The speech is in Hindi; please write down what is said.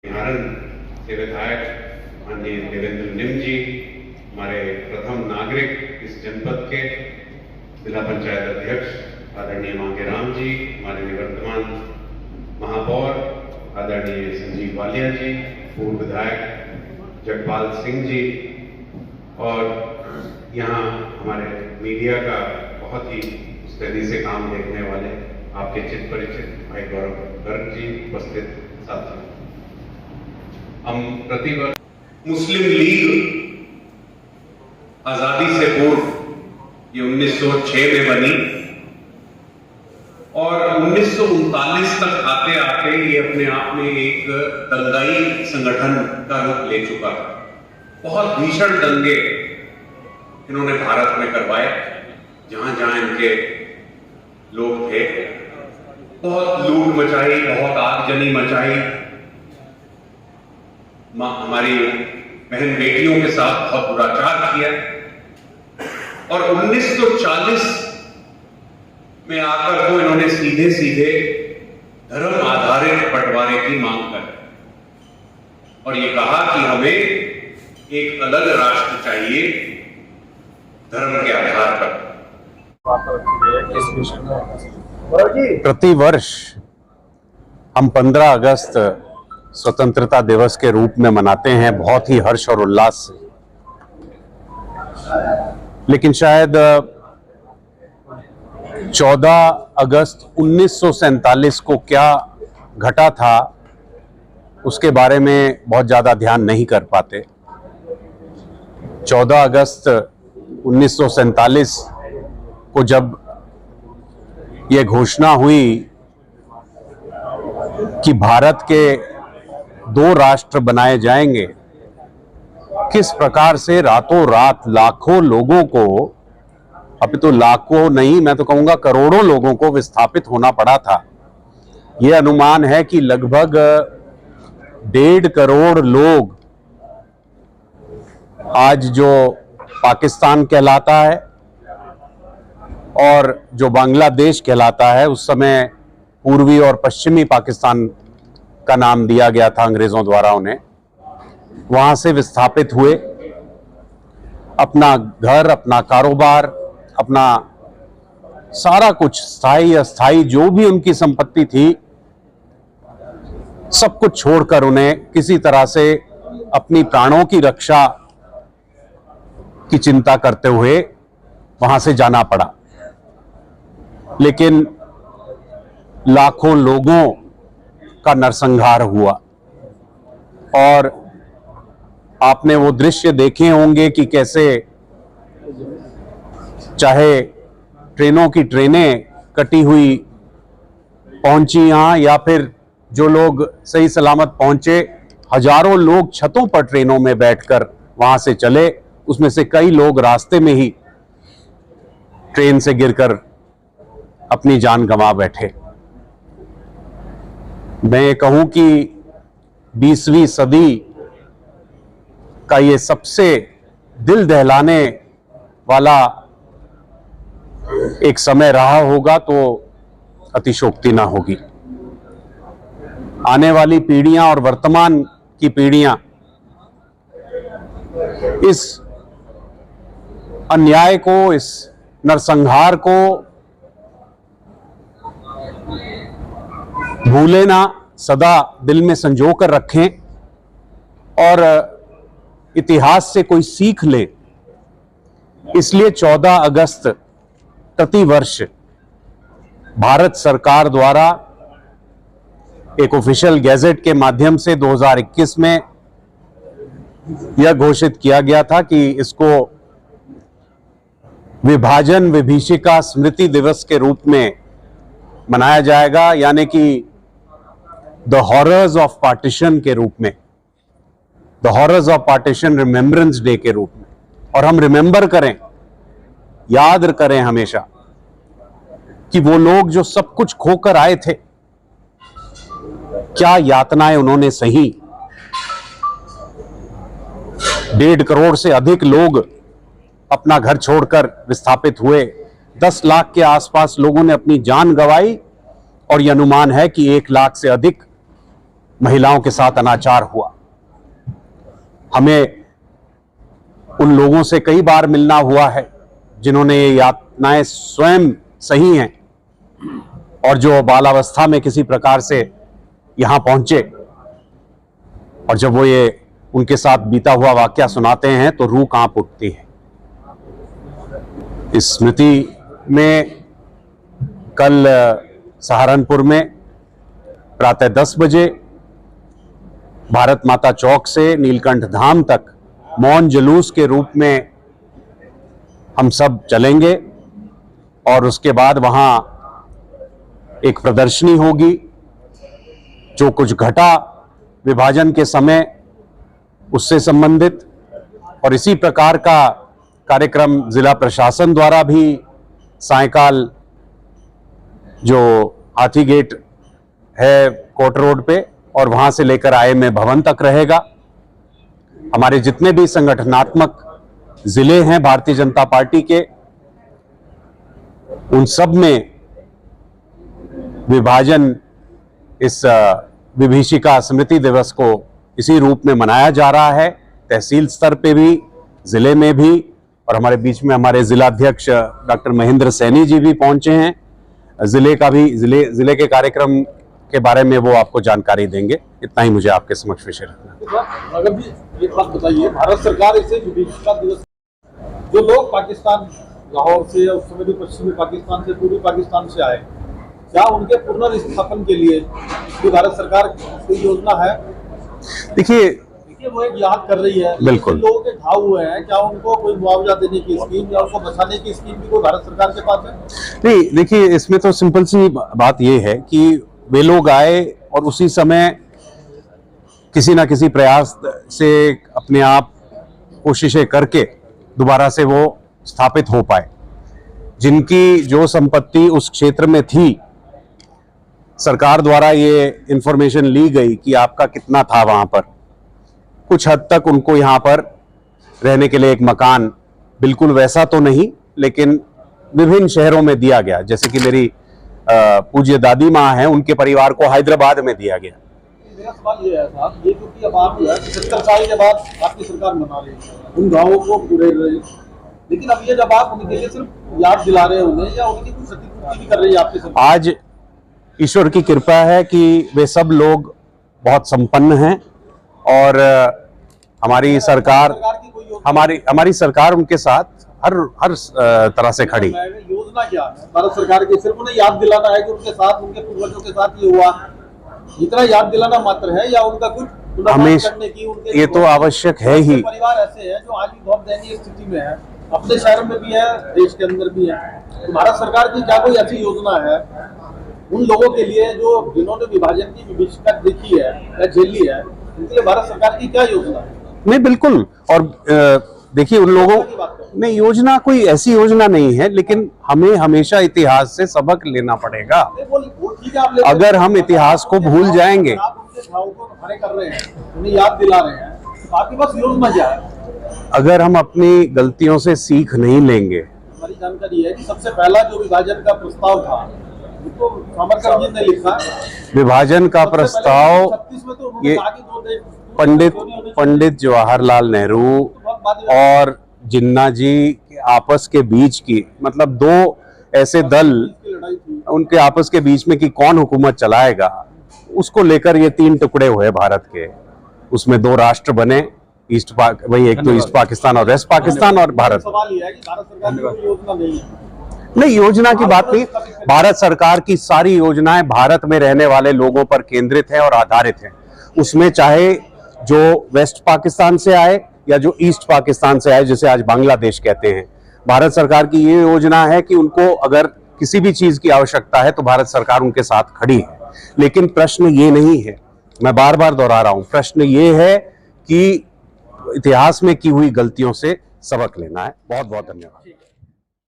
नारन के विधायक माननीय देवेंद्र निम जी, हमारे प्रथम नागरिक इस जनपद के जिला पंचायत अध्यक्ष आदरणीय मांगेराम जी, हमारे निवर्तमान महापौर आदरणीय संजीव वालिया जी, पूर्व विधायक जगपाल सिंह जी, और यहाँ हमारे मीडिया का बहुत ही मुस्तैदी से काम देखने वाले आपके चित परिचित भाई गौरव गर्ग जी, उपस्थित साथियों। हम प्रतिवर्ष मुस्लिम लीग आजादी से पूर्व ये 1906 में बनी और 1939 तक आते आते ये अपने आप में एक दंगाई संगठन का रूप ले चुका है। बहुत भीषण दंगे इन्होंने भारत में करवाए, जहां जहां इनके लोग थे। बहुत लूट मचाई, बहुत आगजनी मचाई, हमारी बहन बेटियों के साथ बहुत दुराचार किया और 1940 में आकर तो इन्होंने सीधे सीधे धर्म आधारित बंटवारे की मांग कर और ये कहा कि हमें एक अलग राष्ट्र चाहिए धर्म के आधार पर। प्रतिवर्ष हम 15 अगस्त स्वतंत्रता दिवस के रूप में मनाते हैं, बहुत ही हर्ष और उल्लास से। लेकिन शायद 14 अगस्त 1947 को क्या घटा था उसके बारे में बहुत ज़्यादा ध्यान नहीं कर पाते। 14 अगस्त 1947 को जब ये घोषणा हुई कि भारत के 2 राष्ट्र बनाए जाएंगे, किस प्रकार से रातों रात लाखों लोगों को, अभी तो लाखों नहीं मैं तो कहूंगा करोड़ों लोगों को विस्थापित होना पड़ा था। यह अनुमान है कि लगभग 1.5 करोड़ लोग आज जो पाकिस्तान कहलाता है और जो बांग्लादेश कहलाता है, उस समय पूर्वी और पश्चिमी पाकिस्तान का नाम दिया गया था अंग्रेजों द्वारा उन्हें, वहां से विस्थापित हुए। अपना घर, अपना कारोबार, अपना सारा कुछ स्थायी अस्थायी जो भी उनकी संपत्ति थी, सब कुछ छोड़कर उन्हें किसी तरह से अपनी प्राणों की रक्षा की चिंता करते हुए वहां से जाना पड़ा। लेकिन लाखों लोगों का नरसंहार हुआ और आपने वो दृश्य देखे होंगे कि कैसे चाहे ट्रेनों की ट्रेनें कटी हुई पहुंची यहां, या फिर जो लोग सही सलामत पहुंचे, हजारों लोग छतों पर ट्रेनों में बैठकर वहां से चले। उसमें से कई लोग रास्ते में ही ट्रेन से गिरकर अपनी जान गंवा बैठे। मैं ये कहूं कि 20वीं सदी का ये सबसे दिल दहलाने वाला एक समय रहा होगा तो अतिशयोक्ति ना होगी। आने वाली पीढ़ियां और वर्तमान की पीढ़ियां इस अन्याय को, इस नरसंहार को भूले ना, सदा दिल में संजो कर रखें और इतिहास से कोई सीख ले। इसलिए 14 अगस्त प्रतिवर्ष भारत सरकार द्वारा एक ऑफिशियल गैजेट के माध्यम से 2021 में यह घोषित किया गया था कि इसको विभाजन विभीषिका स्मृति दिवस के रूप में मनाया जाएगा, यानी कि द हॉरर्स ऑफ पार्टीशन के रूप में, the horrors of partition remembrance day के रूप में। और हम रिमेंबर करें, याद करें हमेशा कि वो लोग जो सब कुछ खोकर आए थे, क्या यातनाएं उन्होंने सही। 1.5 करोड़ से अधिक लोग अपना घर छोड़कर विस्थापित हुए। 10 लाख के आसपास लोगों ने अपनी जान गंवाई और यह अनुमान है कि 1 लाख से अधिक महिलाओं के साथ अनाचार हुआ। हमें उन लोगों से कई बार मिलना हुआ है जिन्होंने ये यातनाएं स्वयं सही हैं और जो बालावस्था में किसी प्रकार से यहां पहुंचे, और जब वो ये उनके साथ बीता हुआ वाकया सुनाते हैं तो रूह कांप उठती है। इस स्मृति में कल सहारनपुर में प्रातः 10 बजे भारत माता चौक से नीलकंठ धाम तक मौन जुलूस के रूप में हम सब चलेंगे और उसके बाद वहां एक प्रदर्शनी होगी। जो कुछ घटा विभाजन के समय उससे संबंधित, और इसी प्रकार का कार्यक्रम जिला प्रशासन द्वारा भी सायंकाल जो हाथी गेट है कोर्ट रोड पे और वहां से लेकर IMA भवन तक रहेगा। हमारे जितने भी संगठनात्मक जिले हैं भारतीय जनता पार्टी के, उन सब में विभाजन इस विभीषिका स्मृति दिवस को इसी रूप में मनाया जा रहा है। तहसील स्तर पे भी, जिले में भी, और हमारे बीच में हमारे जिलाध्यक्ष डॉक्टर महेंद्र सैनी जी भी पहुंचे हैं। जिले के कार्यक्रम के बारे में वो आपको जानकारी देंगे। इतना ही मुझे आपके समक्ष विषय रखना। अगर भी एक बात बताइए, भारत सरकार इसे विभीषिका दिवस, जो लोग पाकिस्तान लाहौर से या उस समय भी पश्चिमी पाकिस्तान से, पूर्वी पाकिस्तान से आए, क्या उनके पुनर्स्थापन के लिए जो भारत सरकार की योजना है, देखिए वो एक याद कर रही है, बिल्कुल लोगों के घाव हुए हैं, क्या उनको कोई मुआवजा देने की स्कीम या उनको बचाने की स्कीम भी कोई भारत सरकार के पास है? नहीं, देखिए इसमें तो सिंपल सी बात यह है कि वे लोग आए और उसी समय किसी ना किसी प्रयास से अपने आप कोशिशें करके दोबारा से वो स्थापित हो पाए। जिनकी जो संपत्ति उस क्षेत्र में थी, सरकार द्वारा ये इंफॉर्मेशन ली गई कि आपका कितना था वहां पर, कुछ हद तक उनको यहाँ पर रहने के लिए एक मकान, बिल्कुल वैसा तो नहीं लेकिन विभिन्न शहरों में दिया गया। जैसे कि मेरी पूज्य दादी माँ हैं, उनके परिवार को हैदराबाद में दिया गया। मेरा सवाल ये है साहब, ये क्योंकि अब आप 70 साल के बाद आपकी सरकार बना रही है, उन गाँवों को पूरे रही, लेकिन अब ये जब आप उनके लिए सिर्फ याद दिला रहे हैं उन्हें, या उनकी कुछ क्षतिपूर्ति भी कर रही है आपकी सरकार? आज ईश्वर की कृपा है कि वे सब लोग बहुत संपन्न हैं और हमारी सरकार उनके साथ हर तरह से खड़ी। योजना क्या है भारत सरकार की? सिर्फ उन्हें याद दिलाना है कि उनके साथ, उनके पूर्वजों के साथ ये हुआ, इतना याद दिलाना मात्र है, या उनका कुछ हमेशा करने की उनके ये तो आवश्यक है ही। परिवार ऐसे हैं जो आज भी बहुत दयनीय स्थिति में है, अपने शहर में भी है, देश के अंदर भी है। तो भारत सरकार की क्या कोई ऐसी योजना है उन लोगों के लिए जो जिन्होंने विभाजन की विभीषिका देखी है या झेली है, उनके लिए भारत सरकार की क्या योजना है? नहीं, बिल्कुल। और देखिए उन लोगों में योजना कोई ऐसी योजना नहीं है, लेकिन हमें हमेशा इतिहास से सबक लेना पड़ेगा। अगर हम इतिहास को भूल जाएंगे, कर रहे हैं, उन्हें याद दिला रहे हैं, तो आपके पास योजना क्या है? अगर हम अपनी गलतियों से सीख नहीं लेंगे। हमारी जानकारी है कि सबसे पहला जो विभाजन का प्रस्ताव था, तो सावरकर जी ने लिखा, विभाजन का प्रस्ताव ये पंडित जवाहरलाल नेहरू और जिन्ना जी के आपस के बीच की, मतलब दो ऐसे दल, उनके आपस के बीच में कि कौन हुकूमत चलाएगा, उसको लेकर ये 3 टुकड़े हुए भारत के। उसमें 2 राष्ट्र बने, एक तो ईस्ट पाकिस्तान और वेस्ट पाकिस्तान और भारत। सवाल ये है कि भारत सरकार की कोई योजना नहीं है। नहीं, योजना की बात नहीं। भारत सरकार की सारी योजनाएं भारत में रहने वाले लोगों पर केंद्रित है और आधारित है। उसमें चाहे जो वेस्ट पाकिस्तान से आए या जो ईस्ट पाकिस्तान से आए, जिसे आज बांग्लादेश कहते हैं, भारत सरकार की ये योजना है कि उनको अगर किसी भी चीज की आवश्यकता है तो भारत सरकार उनके साथ खड़ी है। लेकिन प्रश्न ये नहीं है, मैं बार बार दोहरा रहा हूं, प्रश्न ये है कि इतिहास में की हुई गलतियों से सबक लेना है। बहुत बहुत धन्यवाद।